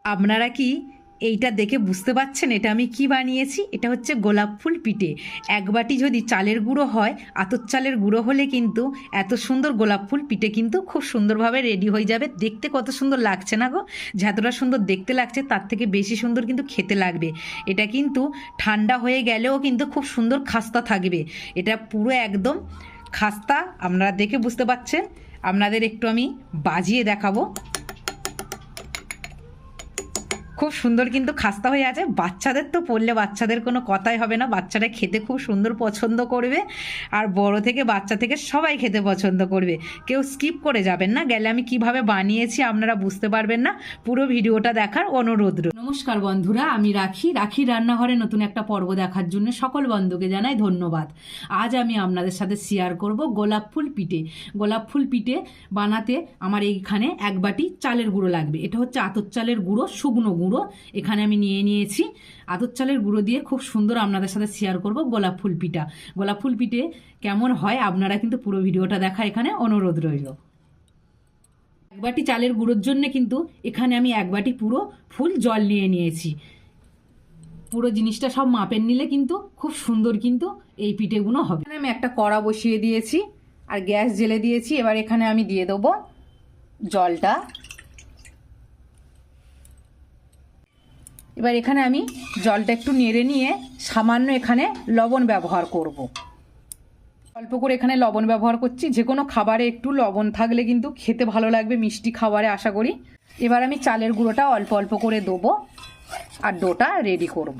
আপনারা কি এইটা দেখে বুঝতে পারছেন এটা আমি কি বানিয়েছি? এটা হচ্ছে গোলাপ ফুল পিঠে। এক বাটি যদি চালের গুঁড়ো হয়, আতপ চালের গুঁড়ো হলে কিন্তু এত সুন্দর গোলাপ ফুল পিঠে কিন্তু খুব সুন্দরভাবে রেডি হয়ে যাবে। দেখতে কত সুন্দর লাগছে না গো? যতটা সুন্দর দেখতে লাগছে তার থেকে বেশি সুন্দর কিন্তু খেতে লাগবে। এটা কিন্তু ঠান্ডা হয়ে গেলেও কিন্তু খুব সুন্দর খাস্তা থাকবে। এটা পুরো একদম খাস্তা, আপনারা দেখে বুঝতে পারছেন। আপনাদের একটু আমি বাজিয়ে দেখাবো। খুব সুন্দর কিন্তু খাস্তা হয়ে আছে। বাচ্চাদের তো পড়লে বাচ্চাদের কোনো কথাই হবে না, বাচ্চারা খেতে খুব সুন্দর পছন্দ করবে। আর বড় থেকে বাচ্চা থেকে সবাই খেতে পছন্দ করবে, কেউ স্কিপ করে যাবেন না। গেলে আমি কিভাবে বানিয়েছি আপনারা বুঝতে পারবেন না, পুরো ভিডিওটা দেখার অনুরোধ রইল। নমস্কার বন্ধুরা, আমি রাখি রান্নাঘরে নতুন একটা পর্ব দেখার জন্য সকল বন্ধুকে জানাই ধন্যবাদ। আজ আমি আপনাদের সাথে শেয়ার করব গোলাপ ফুল পিঠে। গোলাপ ফুল পিঠে বানাতে আমার এইখানে এক বাটি চালের গুঁড়ো লাগবে। এটা হচ্ছে আতপ চালের গুঁড়ো, শুকনো গুঁড়ো এখানে আমি নিয়ে নিয়েছি। আতপ চালের গুঁড়ো দিয়ে খুব সুন্দর আপনাদের সাথে শেয়ার করব গোলাপ ফুল পিঠা। গোলাপ ফুল পিঠে কেমন হয় আপনারা কিন্তু পুরো ভিডিওটা দেখা এখানে অনুরোধ রইল। এক বাটি চালের গুঁড়োর জন্য কিন্তু এখানে আমি এক বাটি পুরো ফুল জল নিয়ে নিয়েছি। পুরো জিনিসটা সব মাপের নিলে কিন্তু খুব সুন্দর কিন্তু এই পিঠেগুলো হবে। এখানে আমি একটা কড়া বসিয়ে দিয়েছি আর গ্যাস জ্বেলে দিয়েছি। এবার এখানে আমি দিয়ে দেবো জলটা। এবার এখানে আমি জলটা একটু নেড়ে নিয়ে সামান্য এখানে লবণ ব্যবহার করব। অল্প করে এখানে লবণ ব্যবহার করছি। যে কোনো খাবারে একটু লবণ থাকলে কিন্তু খেতে ভালো লাগবে, মিষ্টি খাবারে আশা করি। এবার আমি চালের গুঁড়োটা অল্প অল্প করে দেবো আর ডোটা রেডি করব।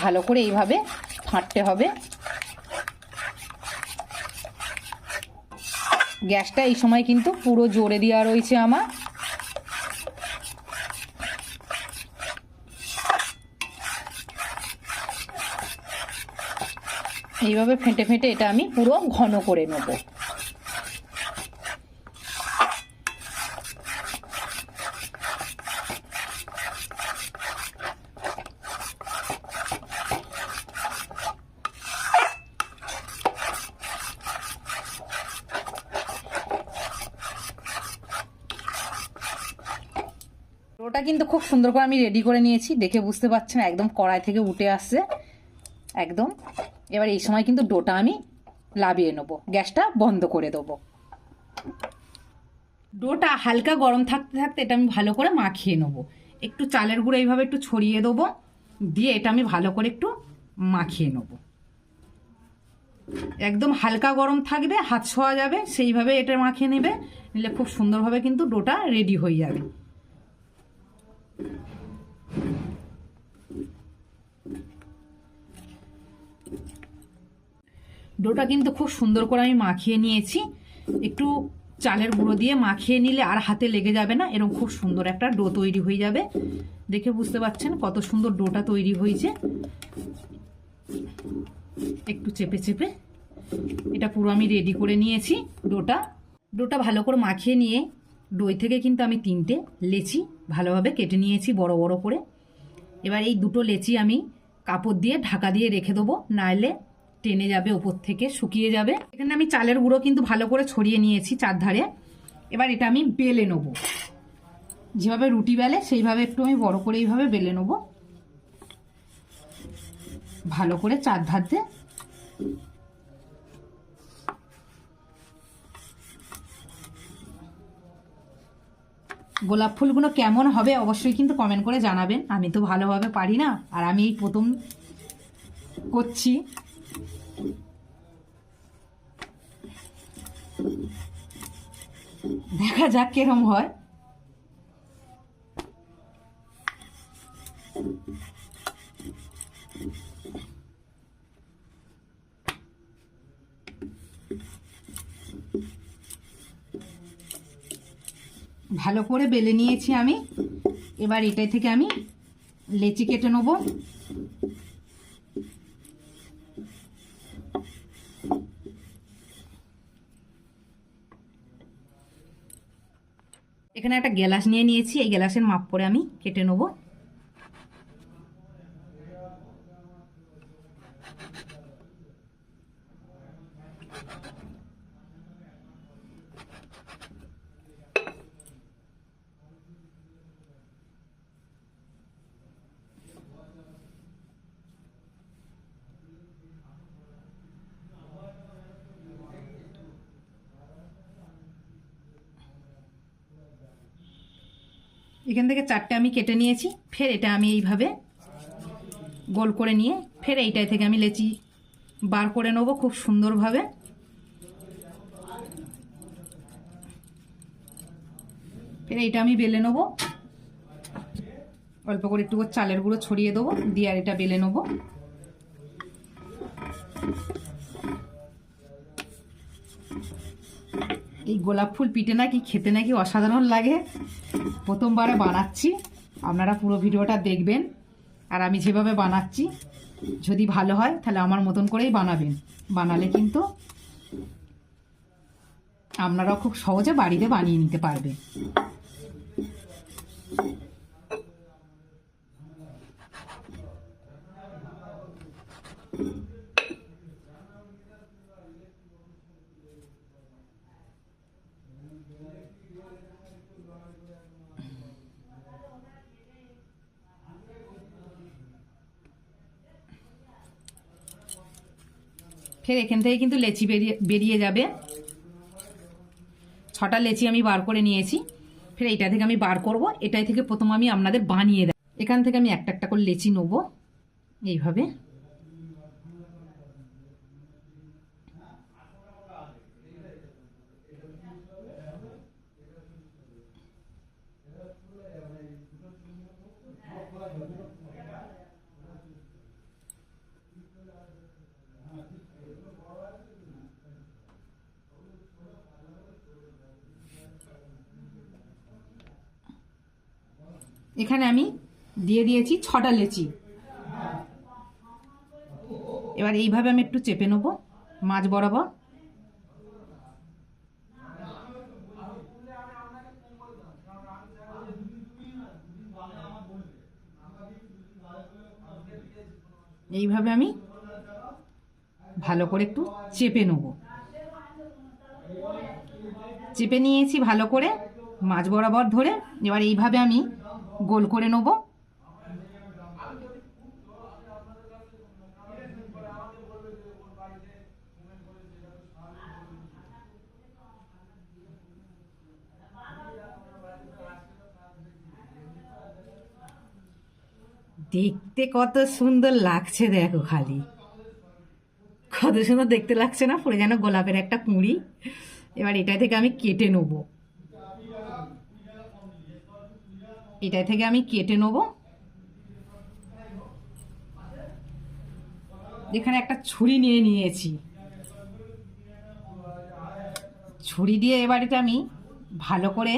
ভালো করে এইভাবে ফাটতে হবে। গ্যাসটা এই সময় কিন্তু পুরো জোরে দেওয়া রয়েছে আমার। এইভাবে ফেটে ফেটে এটা আমি পুরো ঘন করে নেব। ওটা কিন্তু খুব সুন্দর করে আমি রেডি করে নিয়েছি, দেখে বুঝতে পারছেন একদম কড়াই থেকে উঠে আসছে একদম। এবার এই সময় কিন্তু ডোটা আমি লাভিয়ে নেবো, গ্যাসটা বন্ধ করে দেবো। ডোটা হালকা গরম থাকতে থাকতে এটা আমি ভালো করে মাখিয়ে নেবো। একটু চালের গুঁড়ো এইভাবে একটু ছড়িয়ে দেবো, দিয়ে এটা আমি ভালো করে একটু মাখিয়ে নেবো। একদম হালকা গরম থাকবে, হাত ছোঁয়া যাবে সেইভাবে এটা মাখিয়ে নেবে, নিলে খুব সুন্দরভাবে কিন্তু ডোটা রেডি হয়ে যাবে। ডোটা কিন্তু খুব সুন্দর করে আমি মাখিয়ে নিয়েছি। একটু চালের গুঁড়ো দিয়ে মাখিয়ে নিলে আর হাতে লেগে যাবে না, এরকম খুব সুন্দর একটা ডো তৈরি হয়ে যাবে। দেখে বুঝতে পারছেন কত সুন্দর ডোটা তৈরি হয়েছে। একটু চেপে চেপে এটা পুরো আমি রেডি করে নিয়েছি। ডোটা ভালো করে মাখিয়ে নিয়ে দই থেকে কিন্তু আমি 3টে লেচি ভালোভাবে কেটে নিয়েছি বড় বড় করে। এবার এই দুটো লেচি আমি কাপড় দিয়ে ঢাকা দিয়ে রেখে দেবো, নাইলে টেনে যাবে, ওপর থেকে শুকিয়ে যাবে। এখানে আমি চালের গুঁড়ো কিন্তু ভালো করে ছড়িয়ে নিয়েছি চারধারে। এবার এটা আমি বেলে নেব, যেভাবে রুটি বেলে সেইভাবে একটু আমি বড় করে এইভাবে বেলে নেব ভালো করে চারধার দিয়ে। গোলাপ ফুলগুলো কেমন হবে অবশ্যই কিন্তু কমেন্ট করে জানাবেন। আমি তো ভালোভাবে পারি না, আর আমি এই প্রথম করছি। দেখা যাক কিরম হয়। ভালো করে বেলে নিয়েছি আমি। এবার এটাই থেকে আমি লেচি কেটে নেব। এখানে একটা গ্লাস নিয়ে নিয়েছি, এই গ্লাসের মাপ করে আমি কেটে নেব। এখান থেকে 4টে আমি কেটে নিয়েছি। ফের এটা আমি এইভাবে গোল করে নিয়ে ফের এইটাই থেকে আমি লেচি বার করে নেবো খুব সুন্দরভাবে। ফের এইটা আমি বেলে নেবো, অল্প করে একটু চালের গুঁড়ো ছড়িয়ে দেবো, দিয়ে আর এটা বেলে নেবো। এই গোলাপ ফুল পিঠে নাকি খেতে নাকি অসাধারণ লাগে, প্রথমবারে বানাচ্ছি, আপনারা পুরো ভিডিওটা দেখবেন। আর আমি যেভাবে বানাচ্ছি যদি ভালো হয় তাহলে আমার মতন করেই বানাবেন, বানালে কিন্তু আপনারাও খুব সহজে বাড়িতে বানিয়ে নিতে পারবেন। ফের এখান থেকে কিন্তু লেচি বেরিয়ে যাবে। 6টা লেচি আমি বার করে নিয়েছি। ফের এইটা থেকে আমি বার করব, এটাই থেকে প্রথম আমি আপনাদের বানিয়ে দেব। এখান থেকে আমি একটা একটা করে লেচি নেব এইভাবে। এখানে আমি দিয়ে দিয়েছি 6টা লেচি। এবার এইভাবে আমি একটু চেপে নেব মাঝ বরাবর। এইভাবে আমি ভালো করে একটু চেপে নেব। চেপে নিয়েছি ভালো করে মাঝ বরাবর ধরে। এবার এইভাবে আমি গোল করে নেব। দেখতে কত সুন্দর লাগছে, দেখো খালি কত সুন্দর দেখতে লাগছে না, পুরো যেন গোলাপের একটা কুঁড়ি। এবার এটা থেকে আমি কেটে নেব, এটা থেকে আমি কেটে নেব। এখানে একটা ছুরি নিয়ে নিয়েছি, ছুরি দিয়ে এবার এটা আমি ভালো করে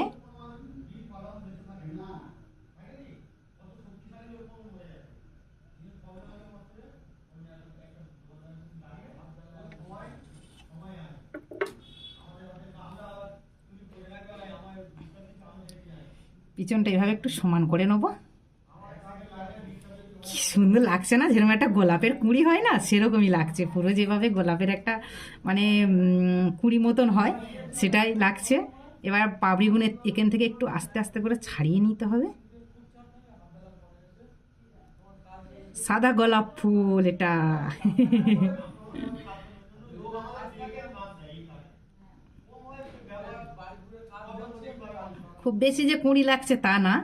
পিছনটা এভাবে একটু সমান করে নেব। কি সুন্দর লাগছে না, যেরকম একটা গোলাপের কুঁড়ি হয় না সেরকমই লাগছে, পুরো যেভাবে গোলাপের একটা মানে কুঁড়ি মতন হয় সেটাই লাগছে। এবার পাপড়িগুলো এখান থেকে একটু আস্তে আস্তে করে ছাড়িয়ে নিতে হবে। সাদা গোলাপ ফুল এটা। খুব বেশি যে কুঁড়ি লাগছে তা না।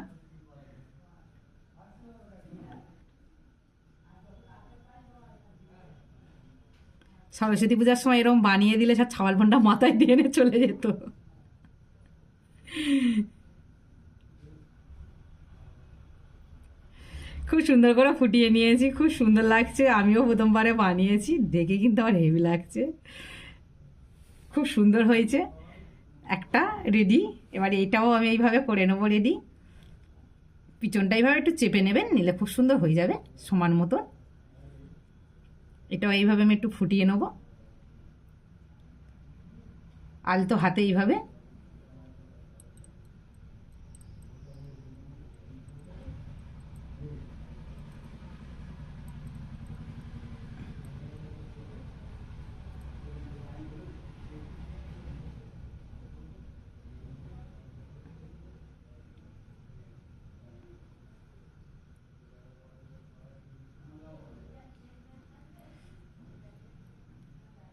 সরস্বতী পূজার সময় এরকম বানিয়ে দিলে সব ছাওয়াল ভন্ডা মাথায় দিয়ে এনে চলে যেত। খুব সুন্দর করে ফুটিয়ে নিয়েছি, খুব সুন্দর লাগছে। আমিও প্রথমবারে বানিয়েছি, দেখে কিন্তু আমার হেভি লাগছে, খুব সুন্দর হয়েছে। একটা রেডি। এবার এটাও আমি এইভাবে করে নেবো রেডি। পিছনটা এইভাবে একটু চেপে নেবেন, নিলে খুব সুন্দর হয়ে যাবে সমান মতো। এটাও এইভাবে আমি একটু ফুটিয়ে নেব আলতো হাতে এইভাবে।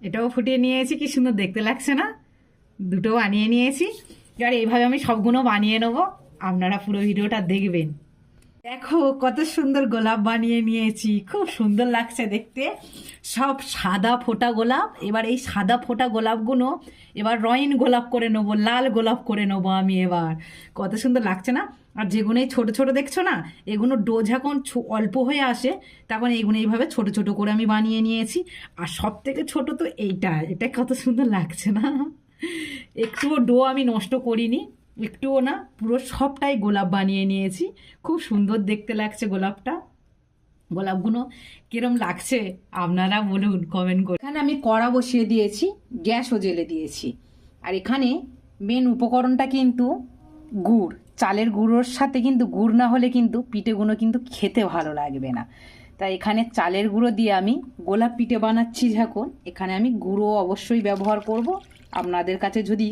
এটাও ফুটিয়ে নিয়েছি, কি সুন্দর দেখতে লাগছে না, দুটো বানিয়ে নিয়েছি। এবার এইভাবে আমি সবগুলো বানিয়ে নেবো। আপনারা পুরো ভিডিওটা দেখবেন। দেখো কত সুন্দর গোলাপ বানিয়ে নিয়েছি, খুব সুন্দর লাগছে দেখতে। সব সাদা ফোঁটা গোলাপ। এবার এই সাদা ফোঁটা গোলাপগুলো এবার রঙিন গোলাপ করে নেবো, লাল গোলাপ করে নেবো আমি এবার। কত সুন্দর লাগছে না? আর যেগুলো এই ছোটো ছোটো দেখছো না, এগুলো ডো যখন অল্প হয়ে আসে তখন এইগুলো এইভাবে ছোট ছোট করে আমি বানিয়ে নিয়েছি। আর সব থেকে ছোট তো এটা কত সুন্দর লাগছে না? একটুও ডো আমি নষ্ট করিনি, একটুও না, পুরো সবটাই গোলাপ বানিয়ে নিয়েছি। খুব সুন্দর দেখতে লাগছে গোলাপটা। গোলাপগুলো কিরম লাগছে আপনারা বলুন কমেন্ট করে। এখানে আমি কড়া বসিয়ে দিয়েছি, গ্যাসও জ্বেলে দিয়েছি। আর এখানে মেন উপকরণটা কিন্তু গুড়। চালের গুঁড়োর সাথে কিন্তু গুড় না হলে কিন্তু পিঠেগুলো কিন্তু খেতে ভালো লাগবে না। তাই এখানে চালের গুঁড়ো দিয়ে আমি গোলাপ পিঠে বানাচ্ছি। যখন এখানে আমি গুঁড়ো অবশ্যই ব্যবহার করব। আপনাদের কাছে যদি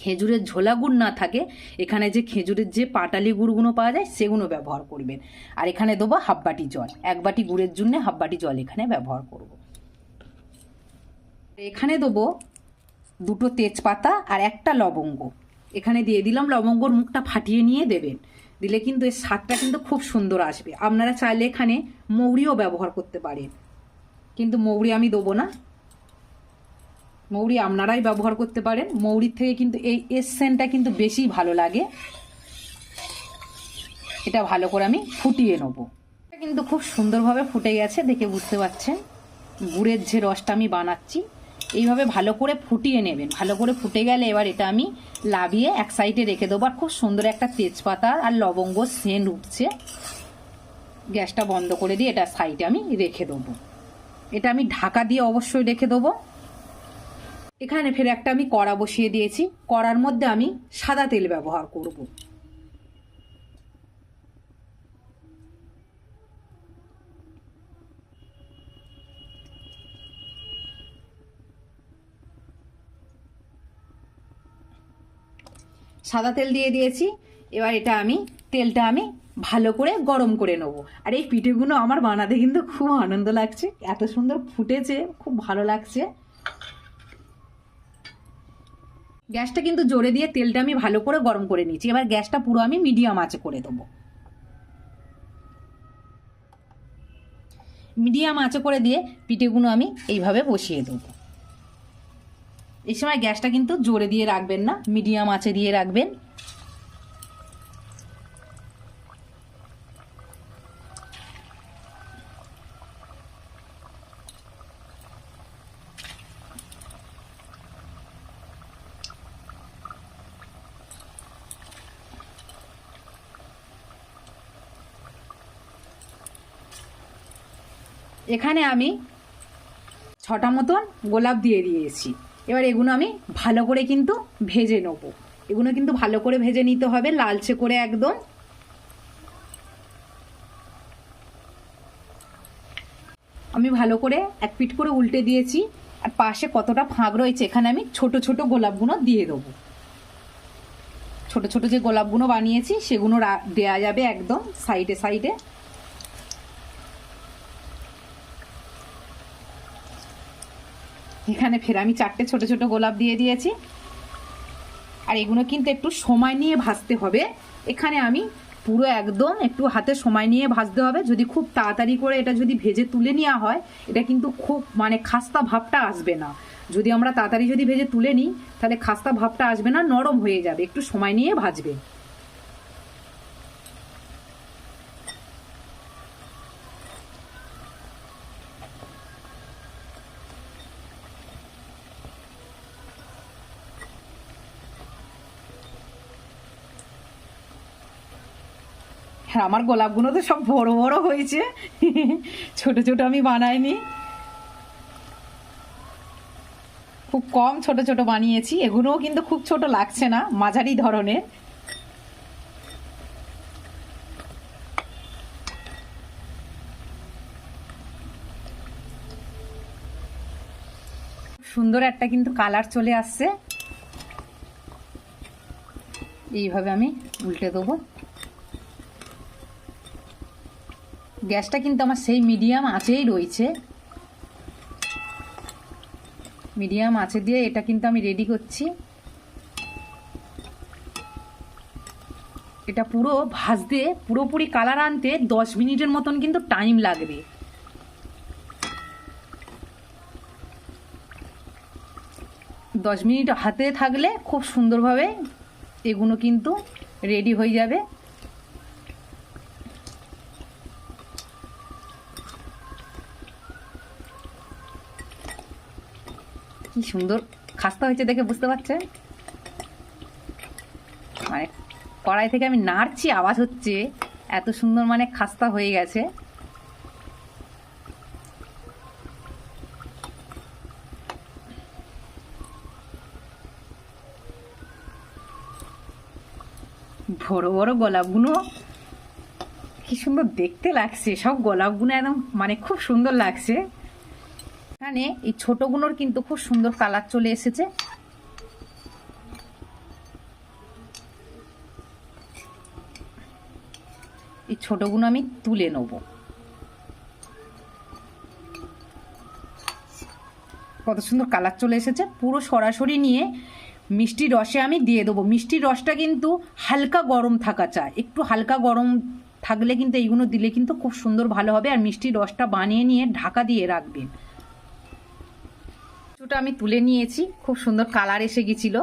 খেজুরের ঝোলা গুড় না থাকে, এখানে যে খেজুরের যে পাটালি গুড়গুলো পাওয়া যায় সেগুলো ব্যবহার করবেন। আর এখানে দেবো হাফ বাটি জল, 1 বাটি গুড়ের জন্য হাফ বাটি জল এখানে ব্যবহার করব। এখানে দেবো 2টো তেজপাতা আর 1টা লবঙ্গ। এখানে দিয়ে দিলাম, লবঙ্গর মুখটা ফাটিয়ে নিয়ে দেবেন, দিলে কিন্তু এর স্বাদটা কিন্তু খুব সুন্দর আসবে। আপনারা চাইলে এখানে মৌরিও ব্যবহার করতে পারেন, কিন্তু মৌরি আমি দেবো না। মৌরি আপনারাই ব্যবহার করতে পারেন, মৌরির থেকে কিন্তু এই এসেন্সটা কিন্তু বেশি ভালো লাগে। এটা ভালো করে আমি ফুটিয়ে নেবো। এটা কিন্তু খুব সুন্দরভাবে ফুটে গেছে, দেখে বুঝতে পারছেন। গুড়ের যে রসটা আমি বানাচ্ছি এইভাবে ভালো করে ফুটিয়ে নেবেন। ভালো করে ফুটে গেলে এবার এটা আমি লাভিয়ে এক সাইডে রেখে দেবো। আর খুব সুন্দর একটা তেজপাতা আর লবঙ্গ সেন্ট উঠছে। গ্যাসটা বন্ধ করে দিয়ে এটা সাইডে আমি রেখে দেবো। এটা আমি ঢাকা দিয়ে অবশ্যই রেখে দেবো। এখানে ফের একটা আমি কড়া বসিয়ে দিয়েছি। কড়ার মধ্যে আমি সাদা তেল ব্যবহার করব। সাদা তেল দিয়ে দিয়েছি। এবার তেলটা আমি ভালো করে গরম করে নেব। আর এই পিঠেগুলো আমার বানাতে কিন্তু খুব আনন্দ লাগছে, এত সুন্দর ফুটেছে, খুব ভালো লাগছে। গ্যাসটা কিন্তু জোরে দিয়ে তেলটা আমি ভালো করে গরম করে নিয়েছি। এবার গ্যাসটা পুরো আমি মিডিয়াম আঁচে করে দেবো। মিডিয়াম আঁচে করে দিয়ে পিঠেগুলো আমি এইভাবে বসিয়ে দেবো। এই সময় গ্যাসটা কিন্তু জোরে দিয়ে রাখবেন না, মিডিয়াম আঁচে দিয়ে রাখবেন। এখানে আমি 6টা মতন গোলাপ দিয়ে দিয়েছি। এবার এগুলো আমি ভালো করে কিন্তু ভেজে নেব। এগুলো কিন্তু ভালো করে ভেজে নিতে হবে, লালচে করে একদম। আমি ভালো করে এক পিঠ করে উল্টে দিয়েছি। আর পাশে কতটা ফাঁক রয়েছে এখানে আমি ছোট ছোট গোলাপগুলো দিয়ে দেবো। ছোট ছোট যে গোলাপগুলো বানিয়েছি সেগুলো দেয়া যাবে একদম সাইডে সাইডে। এখানে ফের আমি 4টে ছোট ছোট গোলাপ দিয়ে দিয়েছি। আর এগুলো কিন্তু একটু সময় নিয়ে ভাজতে হবে। এখানে আমি পুরো একদম একটু হাতে সময় নিয়ে ভাজতে হবে। যদি খুব তাড়াতাড়ি করে এটা যদি ভেজে তুলে নেওয়া হয়, এটা কিন্তু খুব খাস্তা ভাবটা আসবে না। যদি আমরা তাড়াতাড়ি যদি ভেজে তুলে নিই তাহলে খাস্তা ভাবটা আসবে না, নরম হয়ে যাবে। একটু সময় নিয়ে ভাজবে। হ্যাঁ, আমার গোলাপগুলো তো সব বড় বড় হয়েছে, ছোট ছোট আমি বানাইনি। খুব কম ছোট ছোট বানিয়েছি। এগুলোও কিন্তু খুব ছোট লাগছে না, মাঝারি ধরনের। সুন্দর একটা কিন্তু কালার চলে আসছে। এইভাবে আমি উল্টে দেবো। গ্যাসটা কিন্তু আমার সেই মিডিয়াম আঁচেই রয়েছে। মিডিয়াম আঁচে দিয়ে এটা কিন্তু আমি রেডি করছি। এটা পুরো ভাজতে পুরোপুরি কালার আনতে 10 মিনিটের মতন কিন্তু টাইম লাগবে। দশ মিনিট হাতে থাকলে খুব সুন্দরভাবে এগুলো কিন্তু রেডি হয়ে যাবে। কি সুন্দর খাস্তা হয়েছে দেখে বুঝতে পারছেন, মানে কড়াই থেকে আমি নাড়ছি আওয়াজ হচ্ছে, এত সুন্দর মানে খাস্তা হয়ে গেছে। বড় বড় গোলাপগুলো কি সুন্দর দেখতে লাগছে, সব গোলাপগুলো একদম মানে খুব সুন্দর লাগছে। এখানে এই ছোটগুলোর কিন্তু খুব সুন্দর কালার চলে এসেছে। এই ছোটগুলো আমি তুলে নেব। কত সুন্দর কালার চলে এসেছে। পুরো সরাসরি নিয়ে মিষ্টির রসে আমি দিয়ে দেবো। মিষ্টির রসটা কিন্তু হালকা গরম থাকা চাই, একটু হালকা গরম থাকলে কিন্তু এইগুলো দিলে কিন্তু খুব সুন্দর ভালো হবে। আর মিষ্টির রসটা বানিয়ে নিয়ে ঢাকা দিয়ে রাখবেন। কিছুটা আমি তুলে নিয়েছি, খুব সুন্দর কালার এসে গেছিলো।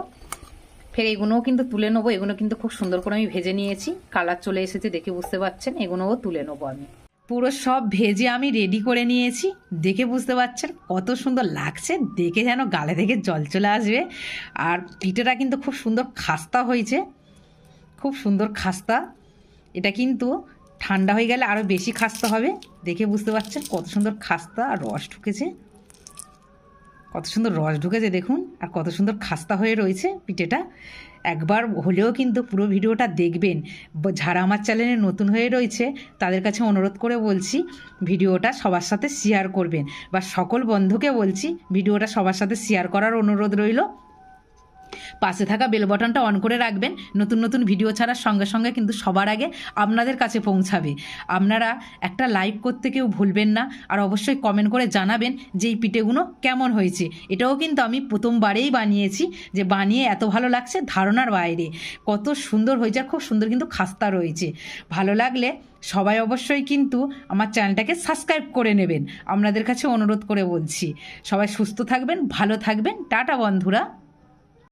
ফের এগুলোও কিন্তু তুলে নেবো। এগুলো কিন্তু খুব সুন্দর করে আমি ভেজে নিয়েছি, কালার চলে এসেছে দেখে বুঝতে পারছেন। এগুলোও তুলে নেবো আমি। পুরো সব ভেজে আমি রেডি করে নিয়েছি, দেখে বুঝতে পারছেন কত সুন্দর লাগছে। দেখে যেন গালে থেকে জল চলে আসবে। আর পিঠেটা কিন্তু খুব সুন্দর খাস্তা হয়েছে, খুব সুন্দর খাস্তা। এটা কিন্তু ঠান্ডা হয়ে গেলে আরও বেশি খাস্তা হবে। দেখে বুঝতে পারছেন কত সুন্দর খাস্তা আর রস ঢুকেছে, কত সুন্দর রস ঢুকেছে দেখুন। আর কত সুন্দর খাস্তা হয়ে রয়েছে পিঠেটা। একবার হলেও কিন্তু পুরো ভিডিওটা দেখবেন। যারা আমার চ্যানেলে নতুন হয়ে রয়েছে তাদের কাছে অনুরোধ করে বলছি, ভিডিওটা সবার সাথে শেয়ার করবেন। বা সকল বন্ধুকে বলছি ভিডিওটা সবার সাথে শেয়ার করার অনুরোধ রইল। পাশে থাকা বেল বাটনটা অন করে রাখবেন, নতুন নতুন ভিডিও ছাড়ার সঙ্গে সঙ্গে কিন্তু সবার আগে আপনাদের কাছে পৌঁছাবে। আপনারা একটা লাইক করতে কেউ ভুলবেন না। আর অবশ্যই কমেন্ট করে জানাবেন যে এই পিঠেগুলো কেমন হয়েছে। এটাও কিন্তু আমি প্রথমবারেই বানিয়েছি, যে বানিয়ে এত ভালো লাগছে ধারণার বাইরে। কত সুন্দর হয়েছে, খুব সুন্দর কিন্তু খাস্তা রয়েছে। ভালো লাগলে সবাই অবশ্যই কিন্তু আমার চ্যানেলটাকে সাবস্ক্রাইব করে নেবেন, আপনাদের কাছে অনুরোধ করে বলছি। সবাই সুস্থ থাকবেন, ভালো থাকবেন। টাটা বন্ধুরা।